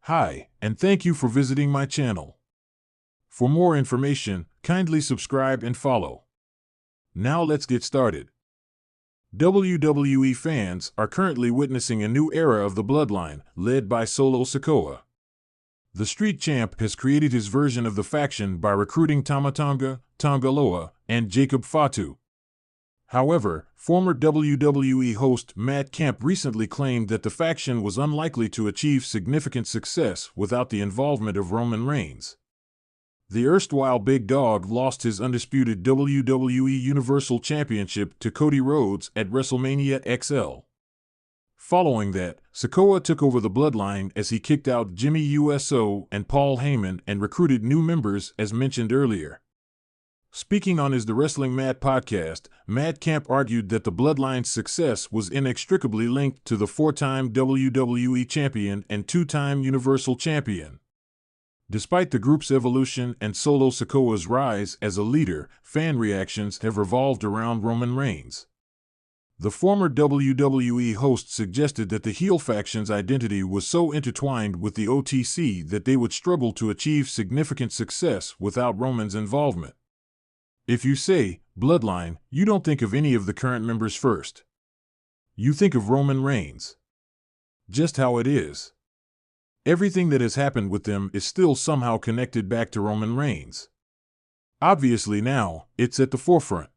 Hi, and thank you for visiting my channel. For more information, kindly subscribe and follow. Now let's get started. WWE fans are currently witnessing a new era of the Bloodline, led by Solo Sikoa. The Street Champ has created his version of the faction by recruiting Tama Tonga, Tonga Loa, and Jacob Fatu. However, former WWE host Matt Kemp recently claimed that the faction was unlikely to achieve significant success without the involvement of Roman Reigns. The erstwhile Big Dog lost his undisputed WWE Universal Championship to Cody Rhodes at WrestleMania XL. Following that, Sikoa took over the Bloodline as he kicked out Jimmy USO and Paul Heyman and recruited new members as mentioned earlier. Speaking on his The Wrestling Mat podcast, Matt Kemp argued that the Bloodline's success was inextricably linked to the four-time WWE Champion and two-time Universal Champion. Despite the group's evolution and Solo Sikoa's rise as a leader, fan reactions have revolved around Roman Reigns. The former WWE host suggested that the heel faction's identity was so intertwined with the OTC that they would struggle to achieve significant success without Roman's involvement. If you say Bloodline, you don't think of any of the current members first. You think of Roman Reigns. Just how it is. Everything that has happened with them is still somehow connected back to Roman Reigns. Obviously now, it's at the forefront.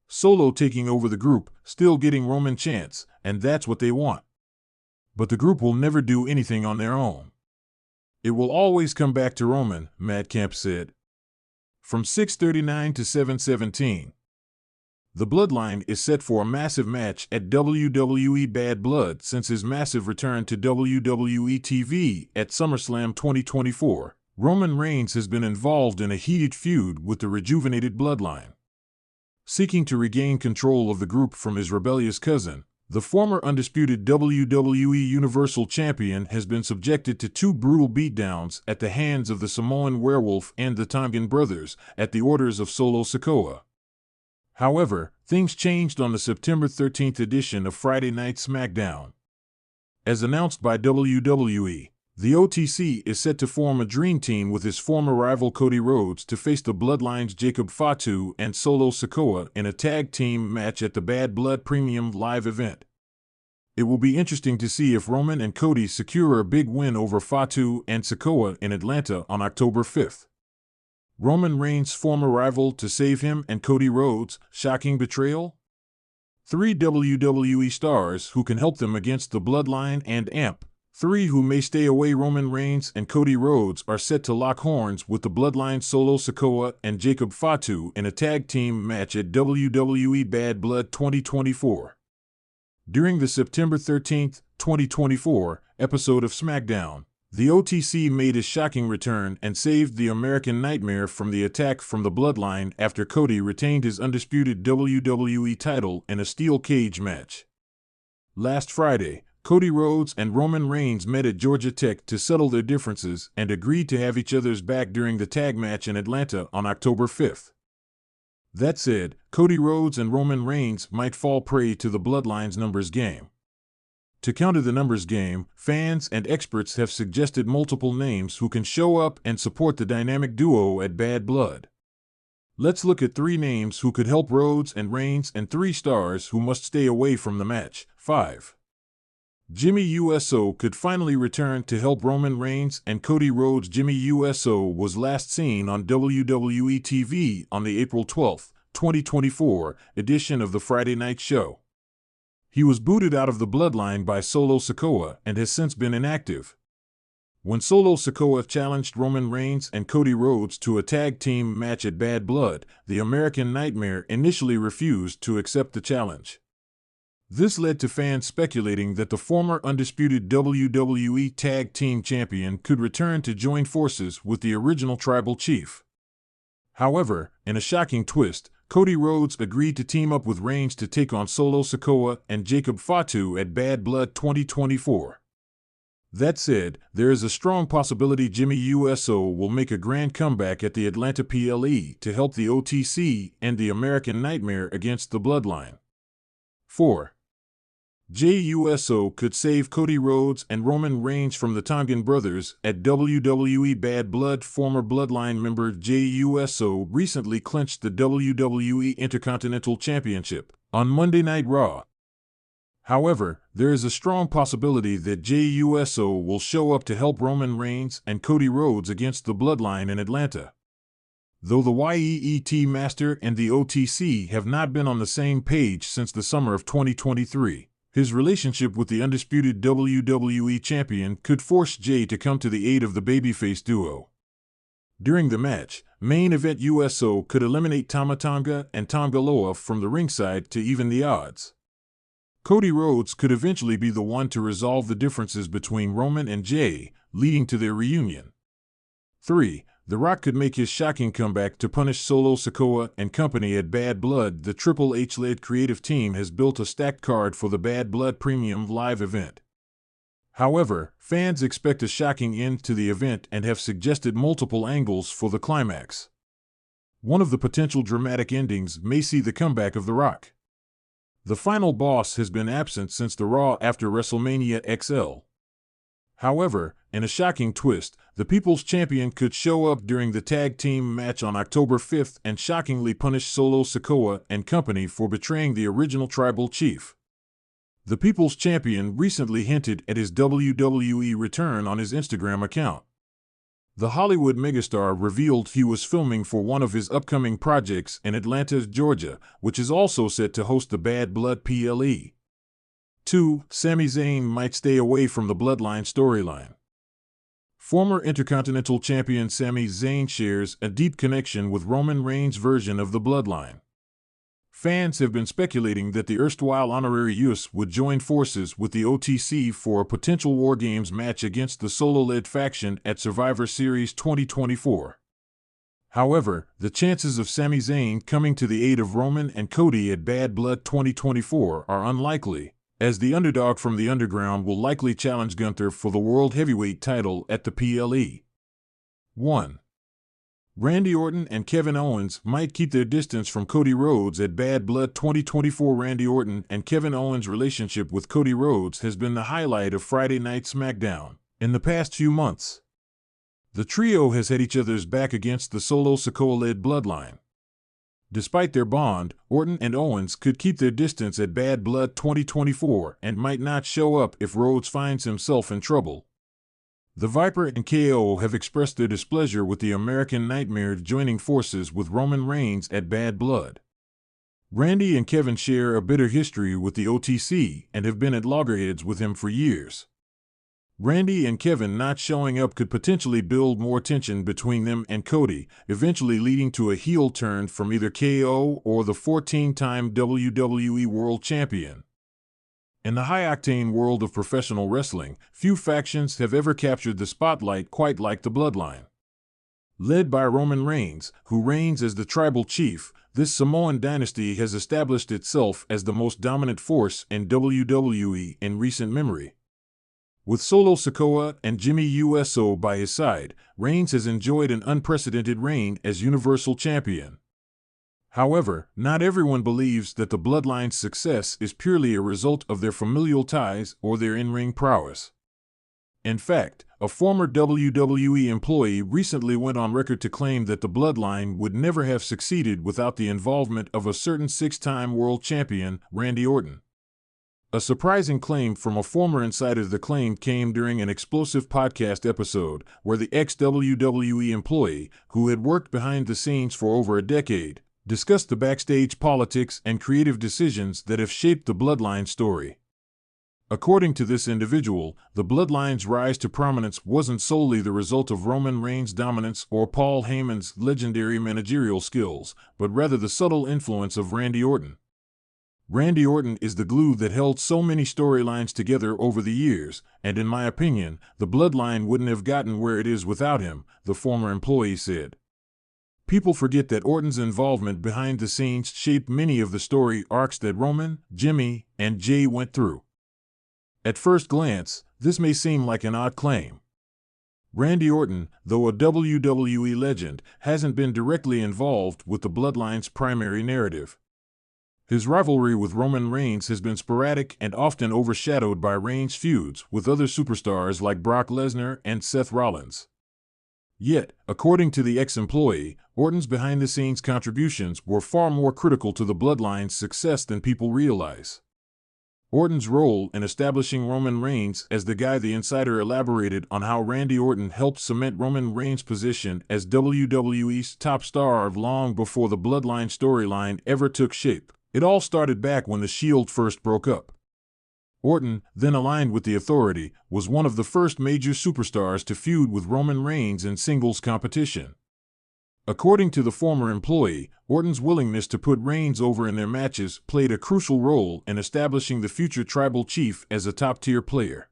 Solo taking over the group, still getting Roman chants, and that's what they want. But the group will never do anything on their own. It will always come back to Roman, Matt Kemp said. From 6:39 to 7:17. The Bloodline is set for a massive match at WWE Bad Blood since his massive return to WWE TV at SummerSlam 2024. Roman Reigns has been involved in a heated feud with the rejuvenated Bloodline. Seeking to regain control of the group from his rebellious cousin, the former undisputed WWE Universal Champion has been subjected to two brutal beatdowns at the hands of the Samoan Werewolf and the Tongan Brothers at the orders of Solo Sikoa. However, things changed on the September 13th edition of Friday Night SmackDown. As announced by WWE, the OTC is set to form a dream team with his former rival Cody Rhodes to face the Bloodline's Jacob Fatu and Solo Sikoa in a tag team match at the Bad Blood Premium Live event. It will be interesting to see if Roman and Cody secure a big win over Fatu and Sikoa in Atlanta on October 5th. Roman Reigns' former rival to save him and Cody Rhodes, shocking betrayal? 3 WWE stars who can help them against the Bloodline and AMP. 3 who may stay away. Roman Reigns and Cody Rhodes are set to lock horns with the Bloodline Solo Sikoa and Jacob Fatu in a tag team match at WWE Bad Blood 2024. During the September 13, 2024 episode of SmackDown, the OTC made a shocking return and saved the American Nightmare from the attack from the Bloodline after Cody retained his undisputed WWE title in a steel cage match. Last Friday, Cody Rhodes and Roman Reigns met at Georgia Tech to settle their differences and agreed to have each other's back during the tag match in Atlanta on October 5th. That said, Cody Rhodes and Roman Reigns might fall prey to the Bloodline's numbers game. To counter the numbers game, fans and experts have suggested multiple names who can show up and support the dynamic duo at Bad Blood. Let's look at 3 names who could help Rhodes and Reigns and 3 stars who must stay away from the match. 5. Jimmy USO could finally return to help Roman Reigns and Cody Rhodes. Jimmy USO was last seen on WWE TV on the April 12, 2024 edition of the Friday Night Show. He was booted out of the Bloodline by Solo Sikoa and has since been inactive. When Solo Sikoa challenged Roman Reigns and Cody Rhodes to a tag team match at Bad Blood, the American Nightmare initially refused to accept the challenge. This led to fans speculating that the former undisputed WWE Tag Team Champion could return to join forces with the original Tribal Chief. However, in a shocking twist, Cody Rhodes agreed to team up with Reigns to take on Solo Sikoa and Jacob Fatu at Bad Blood 2024. That said, there is a strong possibility Jimmy USO will make a grand comeback at the Atlanta PLE to help the OTC and the American Nightmare against the Bloodline. 4. Jey Uso could save Cody Rhodes and Roman Reigns from the Tongan brothers at WWE Bad Blood. Former Bloodline member Jey Uso recently clinched the WWE Intercontinental Championship on Monday Night Raw. However, there is a strong possibility that Jey Uso will show up to help Roman Reigns and Cody Rhodes against the Bloodline in Atlanta. Though the YEET Master and the OTC have not been on the same page since the summer of 2023, his relationship with the undisputed WWE Champion could force Jey to come to the aid of the babyface duo. During the match, main event USO could eliminate Tama Tonga and Tonga Loa from the ringside to even the odds. Cody Rhodes could eventually be the one to resolve the differences between Roman and Jey, leading to their reunion. 3. The Rock could make his shocking comeback to punish Solo Sikoa and company at Bad Blood. The Triple H-led creative team has built a stacked card for the Bad Blood Premium Live event. However, fans expect a shocking end to the event and have suggested multiple angles for the climax. One of the potential dramatic endings may see the comeback of The Rock. The final boss has been absent since the Raw after WrestleMania XL. However, in a shocking twist, the People's Champion could show up during the tag team match on October 5th and shockingly punish Solo Sikoa and company for betraying the original tribal chief. The People's Champion recently hinted at his WWE return on his Instagram account. The Hollywood megastar revealed he was filming for one of his upcoming projects in Atlanta, Georgia, which is also set to host the Bad Blood PLE. 2. Sami Zayn might stay away from the Bloodline storyline. Former Intercontinental Champion Sami Zayn shares a deep connection with Roman Reigns' version of the Bloodline. Fans have been speculating that the erstwhile honorary Uso would join forces with the OTC for a potential War Games match against the Solo-led faction at Survivor Series 2024. However, the chances of Sami Zayn coming to the aid of Roman and Cody at Bad Blood 2024 are unlikely, as the underdog from the underground will likely challenge Gunther for the World Heavyweight title at the PLE. 1. Randy Orton and Kevin Owens might keep their distance from Cody Rhodes at Bad Blood 2024. Randy Orton and Kevin Owens' relationship with Cody Rhodes has been the highlight of Friday Night SmackDown in the past few months. The trio has had each other's back against the Solo Sikoa-led Bloodline. Despite their bond, Orton and Owens could keep their distance at Bad Blood 2024 and might not show up if Rhodes finds himself in trouble. The Viper and KO have expressed their displeasure with the American Nightmare joining forces with Roman Reigns at Bad Blood. Randy and Kevin share a bitter history with the OTC and have been at loggerheads with him for years. Randy and Kevin not showing up could potentially build more tension between them and Cody, eventually leading to a heel turn from either KO or the 14-time WWE World Champion. In the high-octane world of professional wrestling, few factions have ever captured the spotlight quite like the Bloodline. Led by Roman Reigns, who reigns as the tribal chief, this Samoan dynasty has established itself as the most dominant force in WWE in recent memory. With Solo Sikoa and Jimmy Uso by his side, Reigns has enjoyed an unprecedented reign as Universal Champion. However, not everyone believes that the Bloodline's success is purely a result of their familial ties or their in-ring prowess. In fact, a former WWE employee recently went on record to claim that the Bloodline would never have succeeded without the involvement of a certain 6-time world champion, Randy Orton. A surprising claim from a former insider. The claim came during an explosive podcast episode where the ex-WWE employee, who had worked behind the scenes for over a decade, discussed the backstage politics and creative decisions that have shaped the Bloodline story. According to this individual, the Bloodline's rise to prominence wasn't solely the result of Roman Reigns' dominance or Paul Heyman's legendary managerial skills, but rather the subtle influence of Randy Orton. Randy Orton is the glue that held so many storylines together over the years, and in my opinion, the Bloodline wouldn't have gotten where it is without him, the former employee said. People forget that Orton's involvement behind the scenes shaped many of the story arcs that Roman, Jimmy, and Jey went through. At first glance, this may seem like an odd claim. Randy Orton, though a WWE legend, hasn't been directly involved with the Bloodline's primary narrative. His rivalry with Roman Reigns has been sporadic and often overshadowed by Reigns' feuds with other superstars like Brock Lesnar and Seth Rollins. Yet, according to the ex-employee, Orton's behind-the-scenes contributions were far more critical to the Bloodline's success than people realize. Orton's role in establishing Roman Reigns as the guy. The Insider elaborated on how Randy Orton helped cement Roman Reigns' position as WWE's top star long before the Bloodline storyline ever took shape. It all started back when the Shield first broke up. Orton, then aligned with the Authority, was one of the first major superstars to feud with Roman Reigns in singles competition. According to the former employee, Orton's willingness to put Reigns over in their matches played a crucial role in establishing the future Tribal Chief as a top-tier player.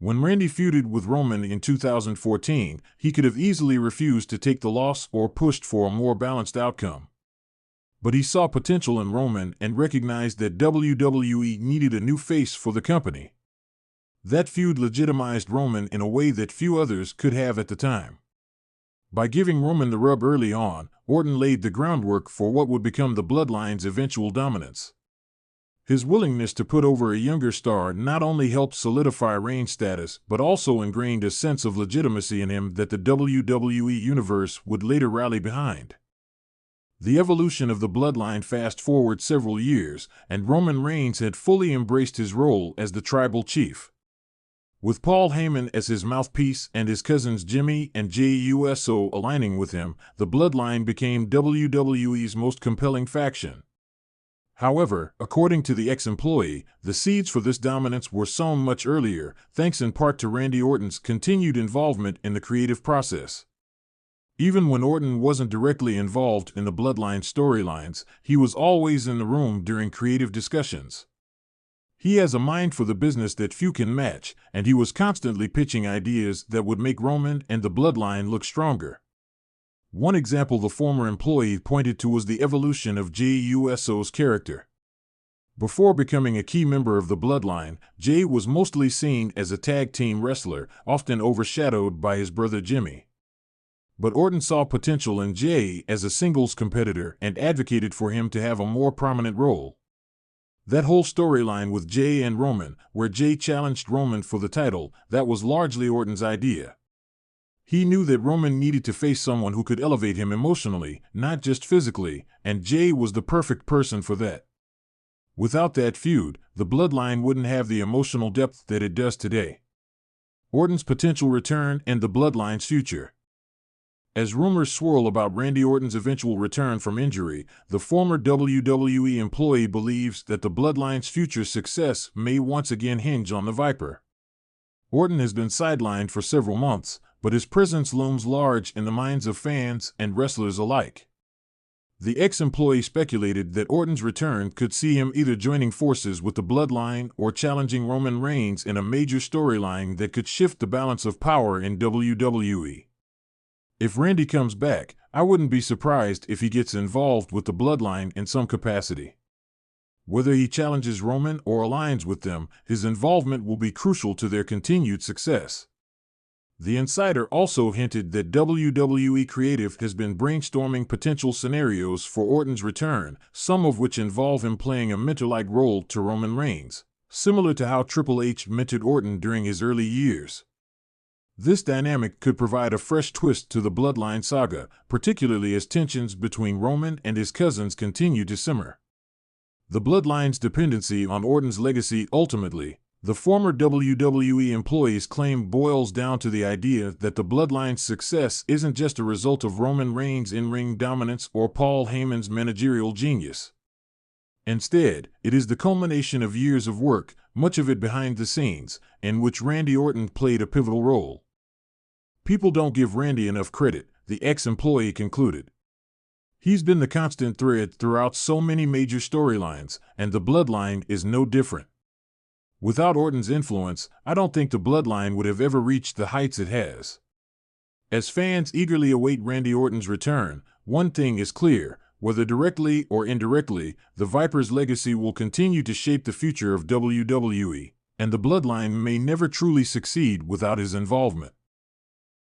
When Randy feuded with Roman in 2014, he could have easily refused to take the loss or pushed for a more balanced outcome. But he saw potential in Roman and recognized that WWE needed a new face for the company. That feud legitimized Roman in a way that few others could have at the time. By giving Roman the rub early on, Orton laid the groundwork for what would become the Bloodline's eventual dominance. His willingness to put over a younger star not only helped solidify Reigns' status, but also ingrained a sense of legitimacy in him that the WWE Universe would later rally behind. The evolution of the Bloodline fast-forward several years, and Roman Reigns had fully embraced his role as the Tribal Chief. With Paul Heyman as his mouthpiece and his cousins Jimmy and Jey Uso aligning with him, the Bloodline became WWE's most compelling faction. However, according to the ex-employee, the seeds for this dominance were sown much earlier, thanks in part to Randy Orton's continued involvement in the creative process. Even when Orton wasn't directly involved in the Bloodline storylines, he was always in the room during creative discussions. He has a mind for the business that few can match, and he was constantly pitching ideas that would make Roman and the Bloodline look stronger. One example the former employee pointed to was the evolution of Jey Uso's character. Before becoming a key member of the Bloodline, Jey was mostly seen as a tag team wrestler, often overshadowed by his brother Jimmy. But Orton saw potential in Jey as a singles competitor and advocated for him to have a more prominent role. That whole storyline with Jey and Roman, where Jey challenged Roman for the title, that was largely Orton's idea. He knew that Roman needed to face someone who could elevate him emotionally, not just physically, and Jey was the perfect person for that. Without that feud, the Bloodline wouldn't have the emotional depth that it does today. Orton's potential return and the Bloodline's future. As rumors swirl about Randy Orton's eventual return from injury, the former WWE employee believes that the Bloodline's future success may once again hinge on the Viper. Orton has been sidelined for several months, but his presence looms large in the minds of fans and wrestlers alike. The ex-employee speculated that Orton's return could see him either joining forces with the Bloodline or challenging Roman Reigns in a major storyline that could shift the balance of power in WWE. If Randy comes back, I wouldn't be surprised if he gets involved with the Bloodline in some capacity. Whether he challenges Roman or aligns with them, his involvement will be crucial to their continued success. The Insider also hinted that WWE Creative has been brainstorming potential scenarios for Orton's return, some of which involve him playing a mentor-like role to Roman Reigns, similar to how Triple H mentored Orton during his early years. This dynamic could provide a fresh twist to the Bloodline saga, particularly as tensions between Roman and his cousins continue to simmer. The Bloodline's dependency on Orton's legacy ultimately, the former WWE employee's claim, boils down to the idea that the Bloodline's success isn't just a result of Roman Reigns' in-ring dominance or Paul Heyman's managerial genius. Instead, it is the culmination of years of work, much of it behind the scenes, in which Randy Orton played a pivotal role. People don't give Randy enough credit, the ex-employee concluded. He's been the constant thread throughout so many major storylines, and the Bloodline is no different. Without Orton's influence, I don't think the Bloodline would have ever reached the heights it has. As fans eagerly await Randy Orton's return, one thing is clear: whether directly or indirectly, the Viper's legacy will continue to shape the future of WWE, and the Bloodline may never truly succeed without his involvement.